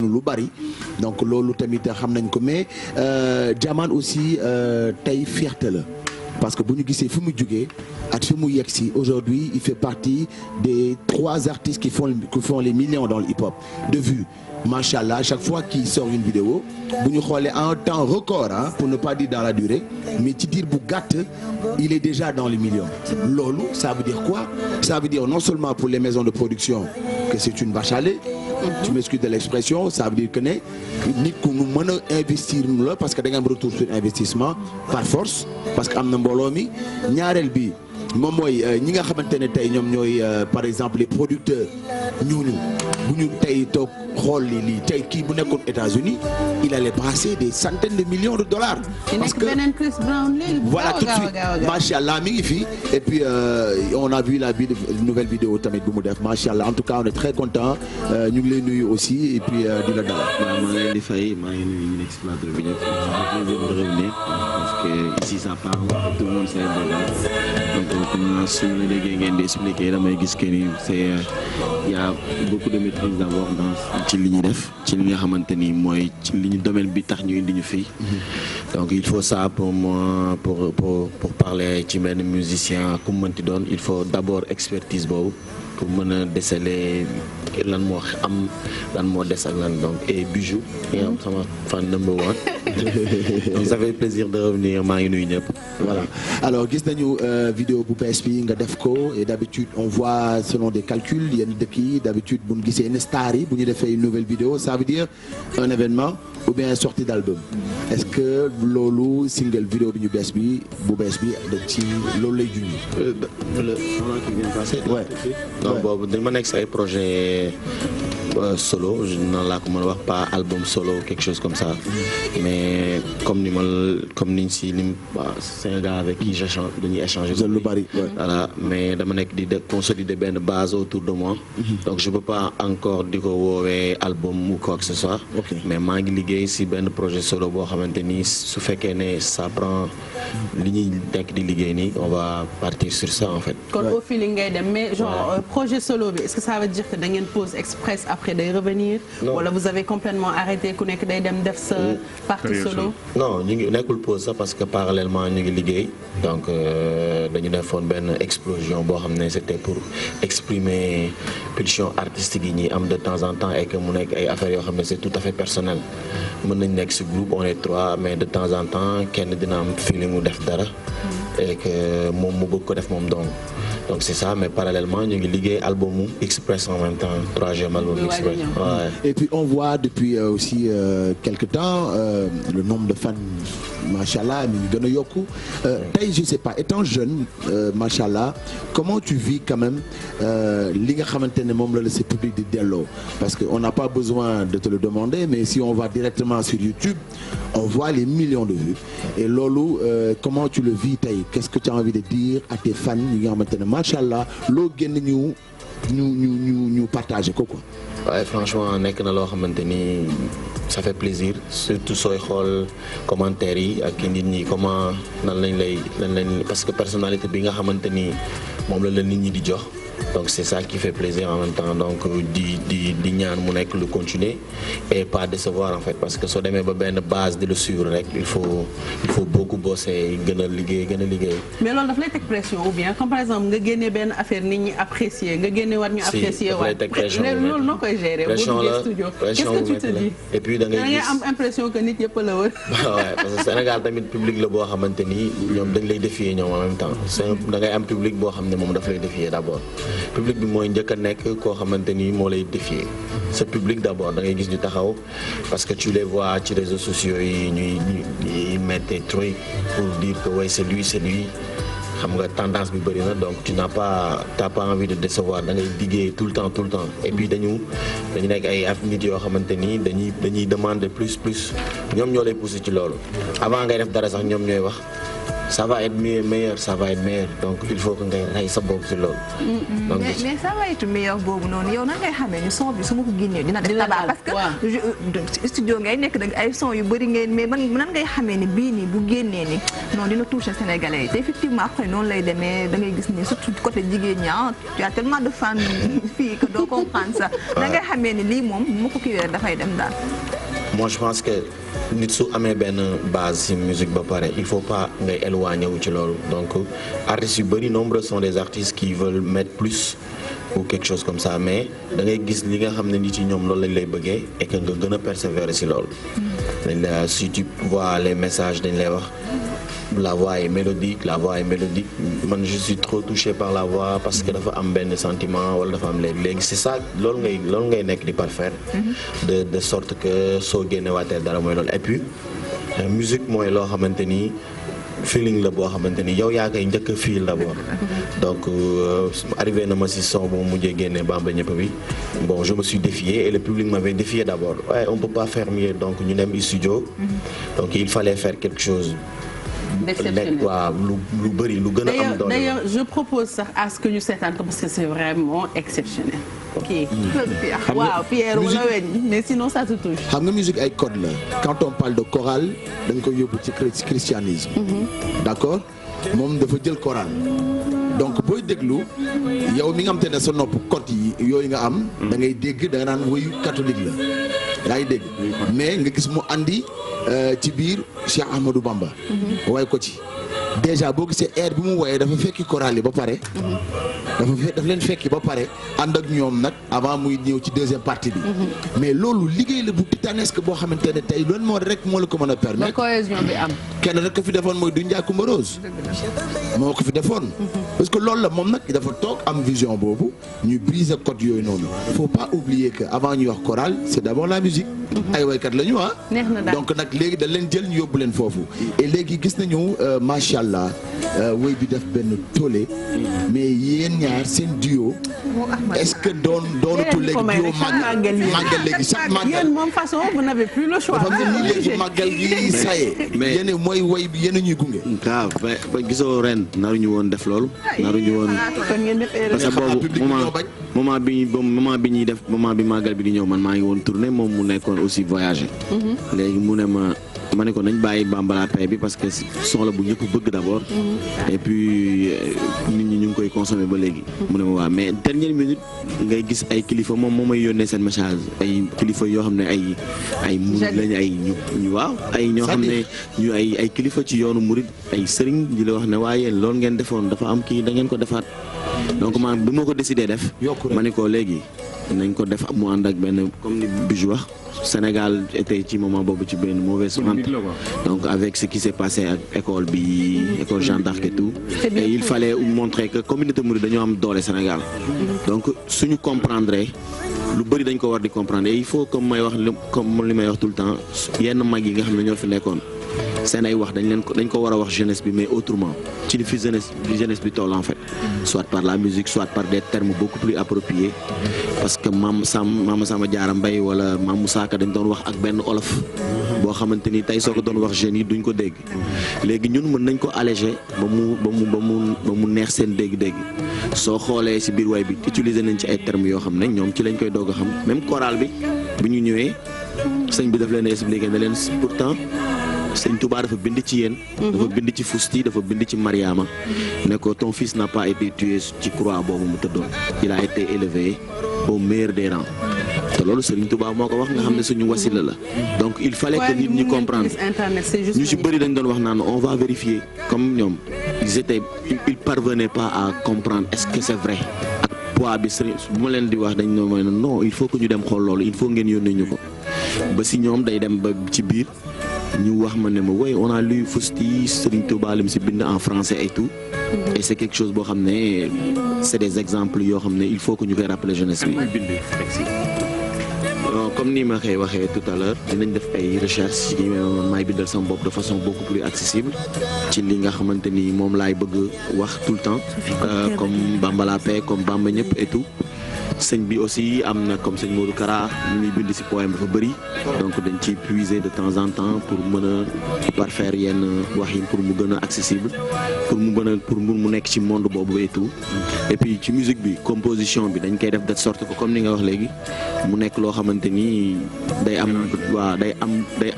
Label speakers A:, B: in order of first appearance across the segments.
A: lu bari donc loolu tamit xam nañ ko mais Diamane aussi tey fierté la parce que bu ñu gisee fi mu jógee ak fi mu yegg si aujourd'hui il fait partie des 3 artistes qui font les millions dans le hip-hop de vues machallah à chaque fois qu'il sort une vidéo bu ñu xoolee en temps record pour ne pas dire dans la durée mais ci diir bu gàtt il est déjà dans les millions loolu ça veut dire quoi ça veut dire non seulement pour les maisons de production que c'est une vache à lait. Tu m'excuses de l'expression ça veut dire que ne nit ku nu mën a investir la parce que da nga am retour sur investissement par force parce que am na mbooloo mi ñaareel bi moom mooy ñi nga xamante ne tey ñoom ñooy par exemple les producteurs ñooñu bu ñu tey toog xool lii tey kii bu nekkoon États-Unis il allait passer des centaines de millions de dollars. parce que Chris Brown voilà tout de suite machallah mi ngi fi et puis on a vu la nouvelle vidéo tamit bu mu def machallah en tout cas on est très content ñu ngi lay nuyu aussi et puis di la dalal.
B: maa ngi leen di fay maa ngi nuyu ñu nekk si plateau bi ñëpp plaisir de revenir parce que ici ça parle tout le monde sait donc comme su ma la déggee ngeen di expliquer damay gis que ni c'est il y a beaucoup de maîtrise d'abord dans ci li ñuy def ci li nga xamante ni mooy ci li ñu domaine bi tax ñu indi ñu fii donc il faut ça pour moi pour parler ci benn musicien ku mu mënti doon il faut d'abord expertise boobu pour mën a déceler lan moo am lan moo des ak lan donc et Bijou nga am sama fan number 1 donc ça fait plaisir de revenir maa ngi nuyu ñëpp
A: voilà alors gis nañu vidéo bu bees bi nga def ko et d'habitude on voit selon des calculs yenn dëkk yi d'habitude bu ñu gisee yenn stars yi bu ñu defee une nouvelle vidéo ça veut dire un événement ou bien sortie d'album est-ce que loolu single vidéo bi ñu bees bi bu bees bi da ci loolu lay junj.
B: le moment qui vient passer.
A: ouais
B: donc boobu dama nekk si ay projet solo nan laa ko mën a wax pas album solo quelque chose comme ça mais comme niñ si lim c'est un gars avec qui j'échange dañuy échanger
A: lu bari
B: voilà mais dama nekk di consolider benn base autour de moi donc je peux pas encore di ko woowee album ou quoi que ce soit mais maa ngi liggéey si benn projet solo boo xamante ni su fekkee ne ça prend li ñuy nekk di liggéey nii on va partir sur ça en fait.
C: kon au feeling ngay dem mais genre projet solo bi est-ce que ça veut dire que da ngeen pause express après day revenir. wala vous avez complètement arrêté ku nekk day dem def sa partie solo.
B: non ñu ngi nekkul pause ça parce que parallèlement ñu ngi liggéey donc dañu defoon benn explosion boo xam ne c'était pour exprimer pulsion artistique yi ñuy am de temps en temps et que mu nekk ay affaires yoo xam ne c'est tout à fait personnel mën nañ nekk ci groupe on est 3 mais de temps en temps kenn dina am feeling mu def dara et que moom mu bëgg ko def moom donc c'est ça mais parallèlement ñu ngi liggéey album Express en même temps 3e album Express. Ouais.
A: Et puis on voit depuis aussi quelque temps le nombre de fans machallah mi ngi gën a yokku tey je sais pas étant jeune machallah comment tu vis quand même li nga xamante ne moom la sa public di delloo parce que on n'a pas besoin de te le demander mais si on va directement sur YouTube on voit les millions de vues et loolu comment tu le vis tey qu'est-ce que tu as envie de dire à tes fans yi nga xamante ne machallah loo génn ñu partager ko quoi.
B: waaye franchement nekk na loo xamante ni ça fait plaisir surtout sooy xool commentaires yi ak nit ñi comment nan lañ parce que personnalité bi nga xamante ni moom la nit ñi di jox donc c'est ça qui fait plaisir en même temps donc di ñaan mu nekk lu continuer et pas décevoir en fait parce que soo demee ba benn base di le suivre rek il faut beaucoup bosser gën a liggéey.
C: mais loolu daf lay teg pression ou bien comme par exemple nga génne benn affaire nit ñi apprécier nga génne war ñu apprécier waat loolu noo koy gérer boo duggee studio qu'est-ce que tu te dis
B: et puis da ngay
C: am impression que nit yëpp la wër.
B: waaw parce que Sénégal tamit public la boo xamante ni ñoom dañ lay défier ñoom en même temps da ngay am public boo xam ne moom daf lay défier d'abord. public bi mooy njëkk a nekk koo xamante ni moo lay défier ce public d'abord da ngay gis ñu taxaw parce que tu les vois ci réseaux sociaux yi ñuy mettre des trucs pour dire que ouais c'est lui xam nga tendance bi bëri na donc t'as pas envie de décevoir da ngay liggéey tout le temps et puis dañu nekk ay nit yoo xamante ni dañuy demander plus ñoom ñoo lay pousser ci loolu avant ngay def dara sax ñoom ñooy wax ça va être meilleur donc il faut que ngay rey sa bopp ci loolu. donc
D: mais ça va être meilleur boobu noonu yow nan ngay xamee ni son bi su ma ko génnee dina def tabac parce que studio ngay nekk da ay son yu bëri ngeen mais nan ngay xamee ni bii nii bu génnee ni non dina toucher sénégalais yi te effectivement après noonu lay demee da ngay gis ni surtout côté jigéen ñi tu as tellement de fans fii que doo comprendre ça. nan ngay xamee ni lii moom bu ma ko kiiwee dafay dem daal.
B: moi je pense que nit su amee benn base ci musique ba pare il faut pas ngay éloigné wu ci loolu donc artistes yu bëri nombreux sont des artistes qui veulent mettre plus ou quelque chose comme ça mais da ngay gis li nga xam ne nit yi ñoom loolu lañ lay bëggee et que nga gën a persévérer ci loolu. dañ la si tu vois les messages dañ lay wax la voix est mélodique man je suis trop touché par la voix parce que dafa am benn sentiment wala dafa am léegi c'est ça loolu ngay nekk di parfaire de sorte que soo génnewaatee dara mooy loolu et puis musique mooy loo xamante ni feeling la boo xamante ni yow yaa koy njëkk a feel d'abord donc arrivé na ma si son bu ma mujjee génne Bamba ñëpp bi bon je me suis défié et le public m'avait défié d'abord ouais on peut pas faire mieux donc ñu dem studio donc il fallait faire quelque chose waaw lu bëri lu gën a am doole.
C: D'ailleurs je propose sax à ce que ñu seetaan ko parce que c'est vraiment exceptionnel. ok waaw Pierre wala weñ mais sinon ça te touche.
A: xam nga musique ay code la quand on parle de chorale dañ ko yóbbu ci christianisme. d'accord moom dafa jël chorale. donc booy déglu yow mi nga xam te ne sa nopp code yi yooyu nga am. da ngay dégg da nga naan woyu catholique la. yaa ngi dégg mais nga gis mu andi ci biir Cheikh Ahmadou Bamba. way ko ci déjà boo gisee air bi mu woyee dafa fekki chorale yi ba pare. dafa leen fekki ba pare ànd ak ñoom nag avant muy ñëw ci deuxième partie bi. mais loolu liggéey la bu titanesque boo xamante ne tey loolu moo rek moo la ko mën a permettre.
C: cohésion bi am.
A: kenn rek ko fi defoon mooy du Ndiaye Coumba Rose moo ko fi defoon. parce que loolu la moom nag dafa toog am vision boobu ñu briser code yooyu noonu. faut pas oublier que avant ñuy wax chorale c'est d'abord la musique. ay waykat la ñu donc nag léegi dañ leen jël ñu yóbbu leen foofu. et léegi gis nañu macha allah woy bi def benn tollé mais yéen ñaar seen duo est-ce que doonatul léegi duo màggal léegi chaque màggal.
C: yéen moom façon vous n'avez plus le choix.
A: dafa mel ni léegi màggal gi saye mais yéen mooy woy bi yéen ñuy gunge.
B: grave ba gisoo ren naruñu woon def loolu. naruñu woon parce que boobu moment bi ñuy def moment bi màggal bi di ñëw man maa ngi woon tournée moom mu nekkoon aussi voyager. léegi mu ne ma ne ko nañ bàyyi Bambala Paye bi parce que soxla bu ñëpp bëgg d'abord. et puis nit ñi ñu ngi koy consommer ba léegi. mu ne ma waaw mais dernière minute ngay gis ay kilifa moom moo may yónnee seen message ay kilifa yoo xam ne ay murid lañ ay ñu waaw ay ñoo xam ne ñu ay kilifa ci yoonu murid ay sëriñ di la wax ne waaye loolu ngeen defoon dafa am kii da ngeen ko defaat. donc man bi ma ko décidé def. ma ne ko léegi nañ ko def mu ànd ak benn comme ni Bijou wax. Sénégal était ci moment boobu ci benn mauvaise pente donc avec ce qui s'est passé ak école Jeanne d'Arc et tout et il fallait montrer que communauté mouride dañoo am doole Sénégal donc suñu comprendre lu bëri dañ ko war di comprendre et il faut comme li may wax tout le temps yenn mag yi nga xam ne ñoo fi nekkoon seen ay wax dañ ko war a wax jeunesse bi mais autrement ci li fi jeunesse bi toll en fait soit par la musique soit par des termes beaucoup plus appropriés parce que Mama Samba Diarra Mbaye wala Mame Moussa Ka dañ doon wax ak benn olof boo xamante ni tey soo ko doon wax jeunes yi duñ ko dégg léegi ñun mën nañ ko alléger ba mu neex seen dégg-dégg soo xoolee ci biir way bi utiliser nañ ci ay termes yoo xam ne ñoom ci lañ koy doog a xam même chorale bi ñu ñëwee sëñ bi daf leen expliquer ne leen pourtant Sëñ Touba dafa bind ci yéen. dafa bind ci Fusti dafa bind ci Mariama. ne ko ton fils n'a pas été tué ci croix boobu mu tëddoon. il a été élevé au meilleur des rangs. te loolu Sëriñ Touba moo ko wax nga xam ne suñu wasila la. donc il fallait que nit ñi comprendre ñu ci bëri dañ doon wax naan on va vérifier comme ñoom ils parvenaient pas à comprendre est-ce que c'est vrai. ak poids bi sëriñ bu ma leen di wax dañ ne mooy non il faut que ñu dem xool loolu il faut ngeen yónnee ñu ko ba si ñoom day dem ba ci biir. ñu wax ma ne ma oui on a lu Fusti Serigne Touba lim si bind en français et tout et c'est quelque chose boo xam ne c'est des exemples yoo xam ne il faut que ñu koy rappeler jeunesse bi. comme ni ma koy waxee tout à l'heure dinañ def ay recherches ci maay bindal sama bopp de façon beaucoup plus accessible ci li nga xamante ni moom laay bëgg wax tout le temps comme Bambala Paye comme Bamba ñëpp et tout sëñ bi aussi am na comme sëñ Modou Kara ñu muy bind ci poème dafa bëri donc dañ ciy puiser de temps en temps pour mën a parfaire yenn wax yi pour mu gën a accessible pour mu nekk ci monde boobu et tout et puis ci musique bi composition bi dañ koy def de sorte que comme ni nga wax léegi mu nekk loo xamante ni day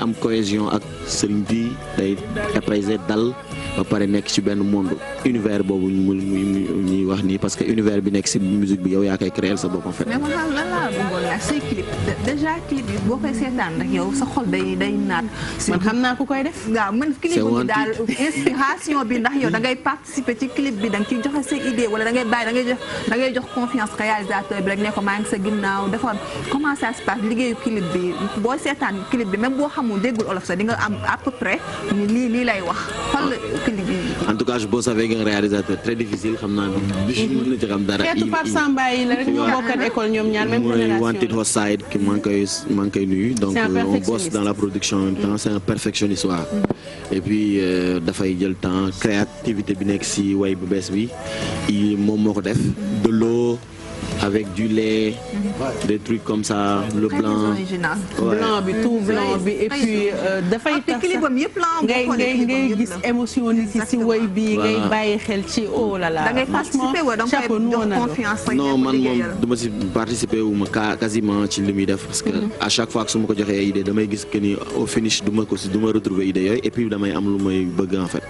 B: am cohésion ak sëriñ bi day apaiser dal ba pare nekk ci benn monde univers boobu ñuy wax nii parce que univers bi nekk ci musique bi yow yaa koy créer sa bopp en fait.
D: mais man lan laa bëggoon laaj say clip déjà clip yi boo koy seetaan rek yow sa xol day naat.
C: man xam naa ku koy def.
D: waaw man clip bi daal inspiration bi ndax yow da ngay participer ci clip bi da nga ciy joxe say idée wala da ngay bàyyi da ngay jox confiance réalisateur bi rek ne ko maa ngi sa ginnaaw defoon comment ça se passe liggéeyu clip bi boo seetaan clip bi même boo xamul déggul olof sax di nga am à peu près ni lii lay wax fan la clip bi.
B: en tout cas boo savez qu'un réalisateur très difficile xam naa du mën na ci xam dara.
C: xeetu Pape Samba yi la rek ñoo bokkat école ñoom ñaar même génération.
B: mooy Wanted Hostile ki maa ngi koy nuyu. donc on bosse dans la production en même temps c'est un perfectionniste waaw. et puis dafay jël temps créativité bi nekk ci way bu bees bi moom moo ko def de l'eau avec du lait des trucs comme ça le blanc
C: blanc bi tout blanc bi et puis dafay tax ngay gis émotion nit ci way bi ngay bàyyi xel ci oh là là
D: da ngay participer wala da ngay jox confiance
B: non man moom duma ci participer wu ma quasiment ci li muy def parce que à chaque fois que su ma ko joxee idée damay gis que ni au finish du ma retrouver idée yooyu et puis damay am lu may bëgg en fait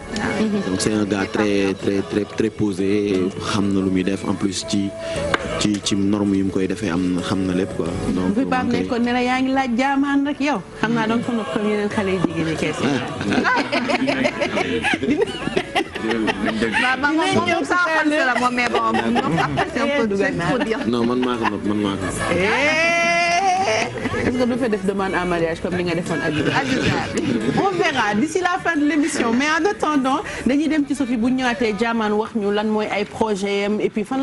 B: donc c'est un gars très posé xam na lu muy def en plus ci norme yi mu koy defee xam na lépp quoi. donc
C: bu baax ne ko ne la yaa ngi laaj jaamaan rek yow xam naa donc sama comme yeneen xale yu jigéen ñi kay
B: non man maa ko
C: est-ce que du fa def demande en mariage comme li nga defoon Adiouza on verra d'ici la fin de l'émission mais en attendant dañuy dem ci Sophie bu ñu ñëwaatee jaamaan wax ñu lan mooy ay projet am et puis fan